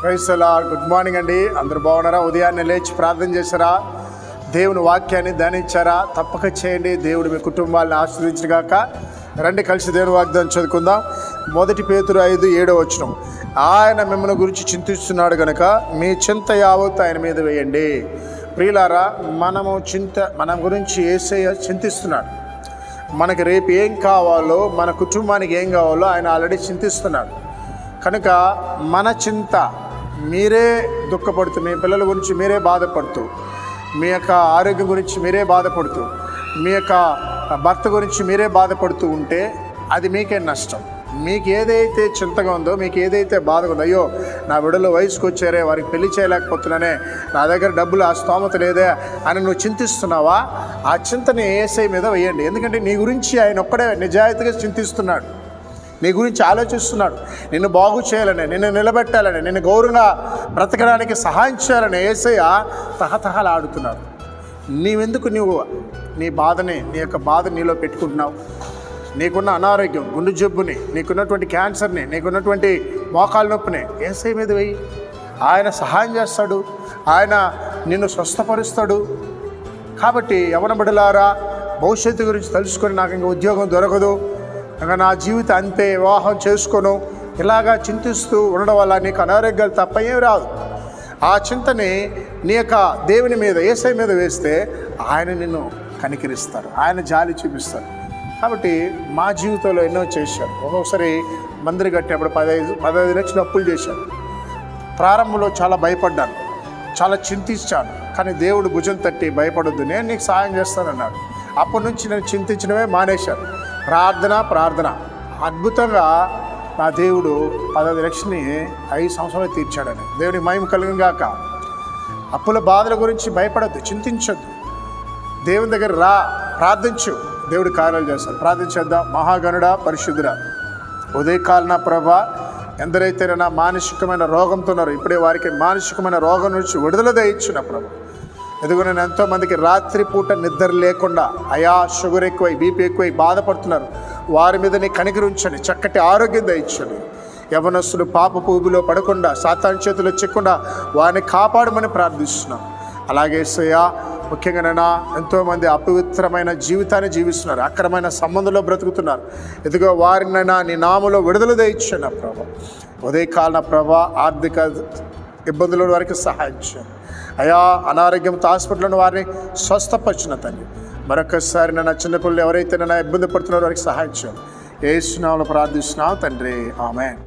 Praise the Lord. Good morning అండి. అందరూ బాగున్నారా? ఉదయాన్నే లేచి ప్రార్థన చేశారా? దేవుని వాక్యాన్ని ధ్యానించారా? తప్పక చేయండి. దేవుడు మీ కుటుంబాలను ఆశీర్వదించుగాక. రండి కలిసి దేవుని వాగ్దానం చదువుకుందాం. 1 పేతురు 5:7 ఆయన మిమ్మల్ని గురించి చింతిస్తున్నాడు కనుక మీ చింత యావత్తు ఆయన మీద వేయండి. ప్రియులారా, మన గురించి యేసయ్య చింతిస్తున్నాడు. మనకి రేపు ఏం కావాలో, మన కుటుంబానికి ఏం కావాలో ఆయన ఆల్రెడీ చింతిస్తున్నాడు. కనుక మన చింత, మీరే దుఃఖపడుతూ, మీ పిల్లల గురించి మీరే బాధపడుతూ, మీ యొక్క ఆరోగ్యం గురించి మీరే బాధపడుతూ, మీ యొక్క భర్త గురించి మీరే బాధపడుతూ ఉంటే అది మీకే నష్టం. మీకు ఏదైతే చింతగా ఉందో, మీకు ఏదైతే బాధగా ఉందో, అయ్యో నా బిడ్డలు వయసుకు వచ్చారే, వారికి పెళ్లి చేయలేకపోతున్నానే, నా దగ్గర డబ్బులు ఆ స్తోమత లేదే అని నువ్వు చింతిస్తున్నావా? ఆ చింతని యేసయ్య మీద వేయండి. ఎందుకంటే నీ గురించి ఆయన ఒక్కడే నిజాయితీగా చింతిస్తున్నాడు. నీ గురించి ఆలోచిస్తున్నాడు. నిన్ను బాగు చేయాలని, నిన్ను నిలబెట్టాలని, నిన్ను గౌరవంగా బ్రతకడానికి సహాయం చేయాలని యేసయ్య తహతహలాడుతున్నాడు. నీవెందుకు నీ బాధని, నీ యొక్క బాధ నీలో పెట్టుకుంటున్నావు? నీకున్న అనారోగ్యం, గుండె జబ్బుని, నీకున్నటువంటి క్యాన్సర్ని, నీకున్నటువంటి మోకాలు నొప్పిని యేసయ్య మీద వేయి. ఆయన సహాయం చేస్తాడు. ఆయన నిన్ను స్వస్థపరుస్తాడు. కాబట్టి యవ్వన బిడ్డలారా, భవిష్యత్తు గురించి తెలుసుకొని నాకు ఇంకా ఉద్యోగం దొరకదు, ఇంకా నా జీవితం అంతే, వివాహం చేసుకోను, ఇలాగా చింతిస్తూ ఉండడం వల్ల నీకు అనారోగ్యాలు తప్ప ఏమి రాదు. ఆ చింతని నీ యొక్క దేవుని మీద, యేసయ్య మీద వేస్తే ఆయన నిన్ను కనికరిస్తారు, ఆయన జాలి చూపిస్తారు. కాబట్టి మా జీవితంలో ఎన్నో చేశారు. ఒక్కొక్కసారి మందిరం కట్టినప్పుడు 15 లక్షలు అప్పులు చేశాను. ప్రారంభంలో చాలా భయపడ్డాను, చాలా చింతించాను. కానీ దేవుడు భుజం తట్టి, భయపడొద్దు, నేను నీకు సహాయం చేస్తానన్నాడు. అప్పటి నుంచి నేను చింతించడమే మానేశాను. ప్రార్థన అద్భుతంగా నా దేవుడు 15 లక్షల్ని 5 సంవత్సరాలు తీర్చాడని దేవునికి మహిమ కలుగును గాక. అప్పుల బాధల గురించి భయపడద్దు, చింతించొద్దు. దేవుని దగ్గర రా, ప్రార్థించు, దేవుడి కార్యాలు చేస్తాడు. ప్రార్థించేద్దాం. మహాగణుడా, పరిశుద్ధుడా, ఉదయకాలన ప్రభా, ఎందరైతే నా మానసికమైన రోగంతో ఉన్నారో ఇప్పుడే వారికి మానసికమైన రోగం నుంచి విడుదల దయచ్చున ప్రభు. ఎదుగు నేను ఎంతోమందికి రాత్రిపూట నిద్ర లేకుండా, అయా షుగర్ ఎక్కువై, బీపీ ఎక్కువై బాధపడుతున్నారు. వారి మీద నీ కనికరించండి, చక్కటి ఆరోగ్యం దయచండి. యవనస్తులు పాపపు ఊబిలో పడకుండా, సాతాను చేతులు చిక్కకుండా వారిని కాపాడమని ప్రార్థిస్తున్నాం. అలాగే యేసయ్యా, ముఖ్యంగా నైనా ఎంతోమంది అపవిత్రమైన జీవితాన్ని జీవిస్తున్నారు, అక్రమైన సంబంధంలో బ్రతుకుతున్నారు. ఎదుగో వారినైనా నీ నామములో విడుదల దయచండి ప్రభా. ఉదయకాలన ప్రభా, ఆర్థిక ఇబ్బందుల వారికి సహాయం చేయండి. అయా, అనారోగ్యంతో హాస్పిటల్లో వారిని స్వస్థపరిచిన తండ్రి, మరొకసారి నా చిన్నపిల్లలు ఎవరైతే నన్ను ఇబ్బంది పడుతున్నారో వారికి సహాయం చేయండి. యేసు నామములో ప్రార్థిస్తున్నాం తండ్రి, ఆమేన్.